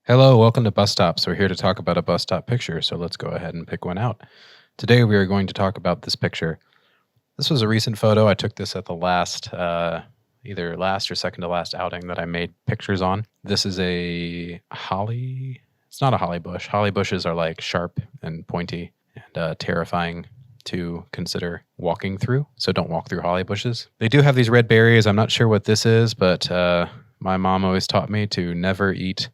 Hello, welcome to Bus Stops. We're here to talk about a bus stop picture, so let's go ahead and pick one out. Today we are going to talk about this picture. This was a recent photo. I took this at the either last or second to last outing that I made pictures on. This is a holly. It's not a holly bush. Holly bushes are like sharp and pointy and terrifying to consider walking through, so don't walk through holly bushes. They do have these red berries. I'm not sure what this is, but my mom always taught me to never eat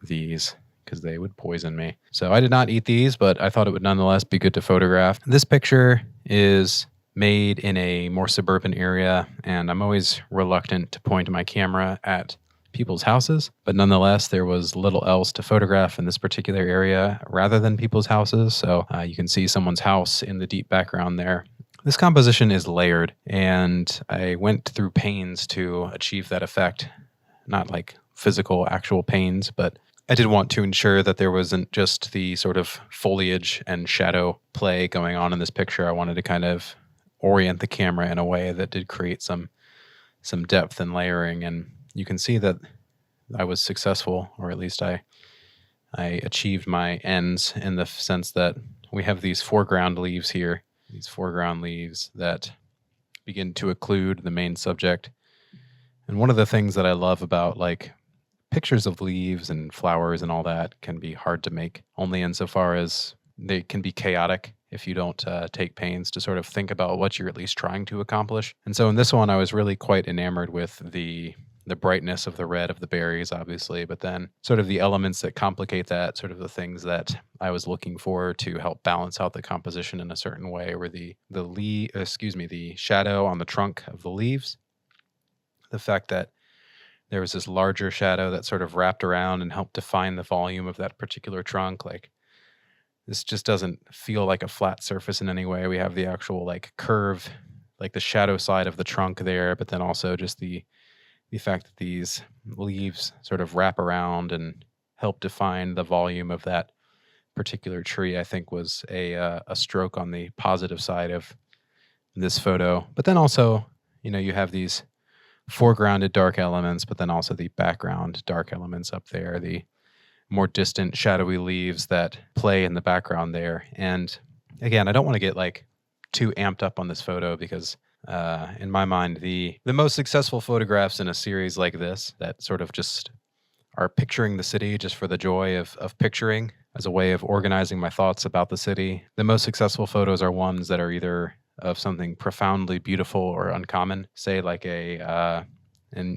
these because they would poison me. So I did not eat these, but I thought it would nonetheless be good to photograph. This picture is made in a more suburban area, and I'm always reluctant to point my camera at people's houses, but nonetheless, there was little else to photograph in this particular area rather than people's houses. So you can see someone's house in the deep background there. This composition is layered, and I went through pains to achieve that effect. Not like physical, actual pains, but I did want to ensure that there wasn't just the sort of foliage and shadow play going on in this picture. I wanted to kind of orient the camera in a way that did create some depth and layering, and you can see that I was successful, or at least I achieved my ends in the sense that we have these foreground leaves here, these foreground leaves that begin to occlude the main subject. And one of the things that I love about like pictures of leaves and flowers and all that can be hard to make, only insofar as they can be chaotic if you don't take pains to sort of think about what you're at least trying to accomplish. And so in this one, I was really quite enamored with the brightness of the red of the berries, obviously, but then sort of the elements that complicate that, sort of the things that I was looking for to help balance out the composition in a certain way, were the shadow on the trunk of the leaves, the fact that there was this larger shadow that sort of wrapped around and helped define the volume of that particular trunk. Like, this just doesn't feel like a flat surface in any way. We have the actual like curve, like the shadow side of the trunk there, but then also just the fact that these leaves sort of wrap around and help define the volume of that particular tree, I think was a stroke on the positive side of this photo. But then also, you have these foregrounded dark elements, but then also the background dark elements up there, the more distant shadowy leaves that play in the background there. And again, I don't want to get like too amped up on this photo because in my mind, the most successful photographs in a series like this that sort of just are picturing the city just for the joy of picturing as a way of organizing my thoughts about the city. The most successful photos are ones that are either of something profoundly beautiful or uncommon, say like an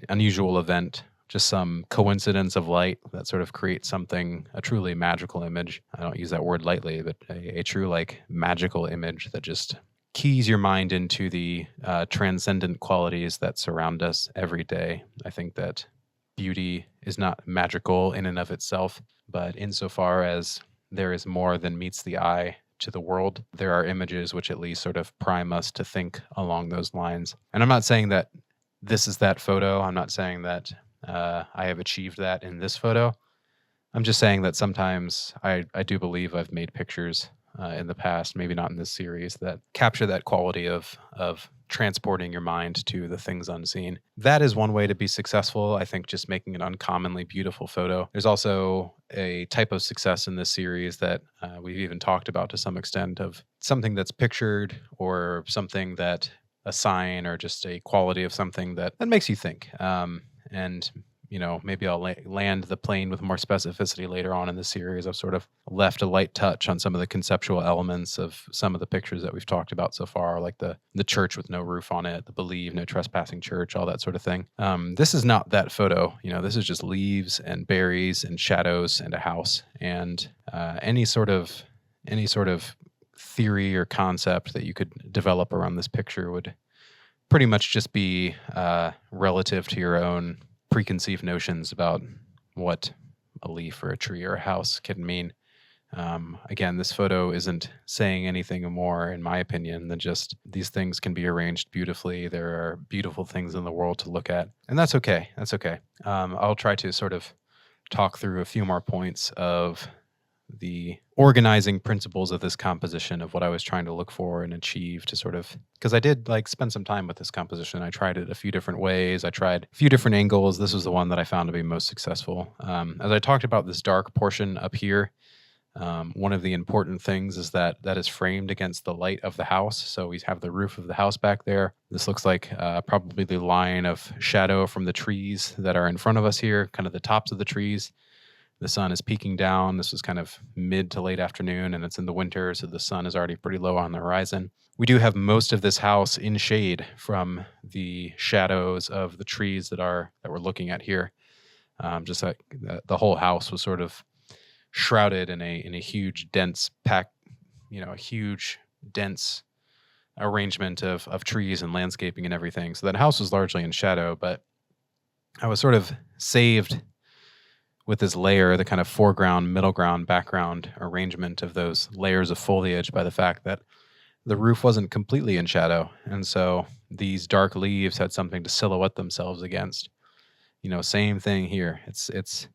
unusual event, just some coincidence of light that sort of creates a truly magical image. I don't use that word lightly, but a true like magical image that just keys your mind into the transcendent qualities that surround us every day. I think that beauty is not magical in and of itself, but insofar as there is more than meets the eye to the world, there are images which at least sort of prime us to think along those lines. And I'm not saying that this is that photo. I'm not saying that I have achieved that in this photo. I'm just saying that sometimes I do believe I've made pictures in the past, maybe not in this series, that capture that quality of transporting your mind to the things unseen. That is one way to be successful. I think just making an uncommonly beautiful photo. There's also a type of success in this series that we've even talked about to some extent, of something that's pictured, or something that a sign, or just a quality of something that makes you think. And maybe I'll land the plane with more specificity later on in the series. I've sort of left a light touch on some of the conceptual elements of some of the pictures that we've talked about so far, like the church with no roof on it, the Believe No Trespassing Church, all that sort of thing. This is not that photo. This is just leaves and berries and shadows and a house. And any sort of theory or concept that you could develop around this picture would pretty much just be relative to your own preconceived notions about what a leaf or a tree or a house can mean. Again, this photo isn't saying anything more, in my opinion, than just these things can be arranged beautifully. There are beautiful things in the world to look at, and that's okay. That's okay. I'll try to sort of talk through a few more points of the organizing principles of this composition, of what I was trying to look for and achieve, to sort of, because I did like spend some time with this composition. I tried it a few different ways. I tried a few different angles. This was the one that I found to be most successful. As I talked about this dark portion up here, one of the important things is that that is framed against the light of the house. So we have the roof of the house back there. This looks like probably the line of shadow from the trees that are in front of us here, kind of the tops of the trees. The sun is peeking down. This is kind of mid to late afternoon, and it's in the winter, so the sun is already pretty low on the horizon. We do have most of this house in shade from the shadows of the trees that we're looking at here. Just like the whole house was sort of shrouded in a huge dense pack, a huge dense arrangement of trees and landscaping and everything. So that house was largely in shadow, but I was sort of saved with this layer, the kind of foreground, middle ground, background arrangement of those layers of foliage, by the fact that the roof wasn't completely in shadow. And so these dark leaves had something to silhouette themselves against. Same thing here. It's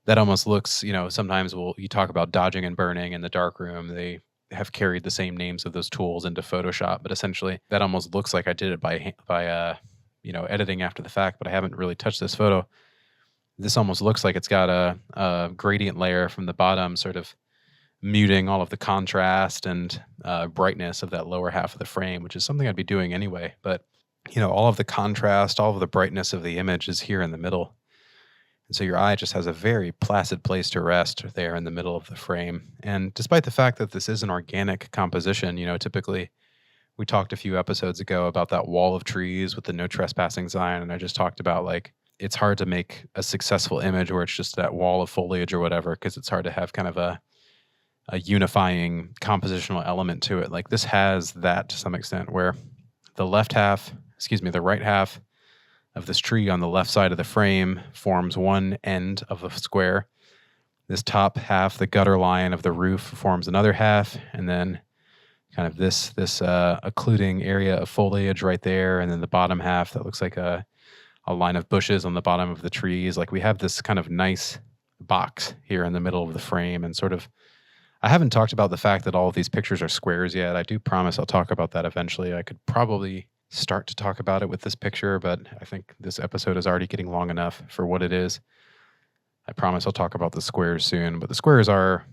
that almost looks, sometimes you talk about dodging and burning in the darkroom. They have carried the same names of those tools into Photoshop, but essentially that almost looks like I did it by editing after the fact, but I haven't really touched this photo. This almost looks like it's got a gradient layer from the bottom, sort of muting all of the contrast and brightness of that lower half of the frame, which is something I'd be doing anyway. But, all of the contrast, all of the brightness of the image is here in the middle. And so your eye just has a very placid place to rest there in the middle of the frame. And despite the fact that this is an organic composition, typically we talked a few episodes ago about that wall of trees with the no trespassing sign. And I just talked about it's hard to make a successful image where it's just that wall of foliage or whatever, because it's hard to have kind of a unifying compositional element to it. Like this has that to some extent, where the right half of this tree on the left side of the frame forms one end of a square. This top half, the gutter line of the roof, forms another half, and then kind of this occluding area of foliage right there, and then the bottom half that looks like a line of bushes on the bottom of the trees. Like we have this kind of nice box here in the middle of the frame, and sort of, I haven't talked about the fact that all of these pictures are squares yet. I do promise I'll talk about that eventually. I could probably start to talk about it with this picture, but I think this episode is already getting long enough for what it is. I promise I'll talk about the squares soon, but the squares are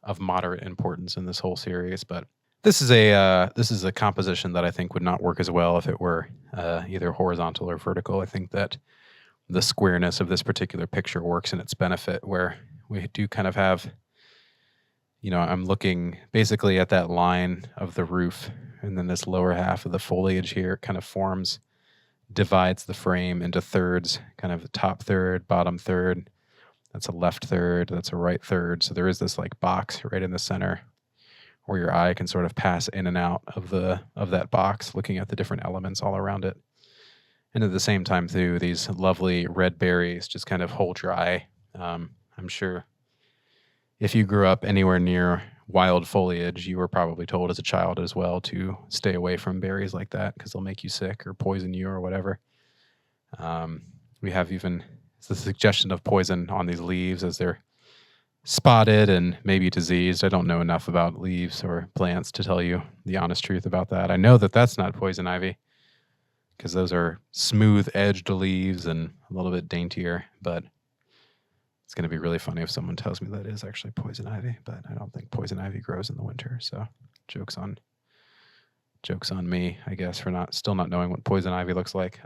of moderate importance in this whole series. But this is a composition that I think would not work as well if it were either horizontal or vertical. I think that the squareness of this particular picture works in its benefit, where we do kind of have, I'm looking basically at that line of the roof, and then this lower half of the foliage here kind of divides the frame into thirds, kind of the top third, bottom third. That's a left third, that's a right third. So there is this box right in the center where your eye can sort of pass in and out of that box, looking at the different elements all around it. And at the same time, too, these lovely red berries just kind of hold your eye. I'm sure if you grew up anywhere near wild foliage, you were probably told as a child as well to stay away from berries like that because they'll make you sick or poison you or whatever. We have even the suggestion of poison on these leaves as they're spotted and maybe diseased. I don't know enough about leaves or plants to tell you the honest truth about that. I know that that's not poison ivy because those are smooth-edged leaves and a little bit daintier, but it's going to be really funny if someone tells me that is actually poison ivy, but I don't think poison ivy grows in the winter, so joke's on me, I guess, for still not knowing what poison ivy looks like.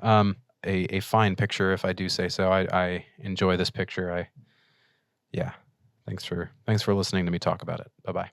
A fine picture, if I do say so. I enjoy this picture. Thanks for listening to me talk about it. Bye-bye.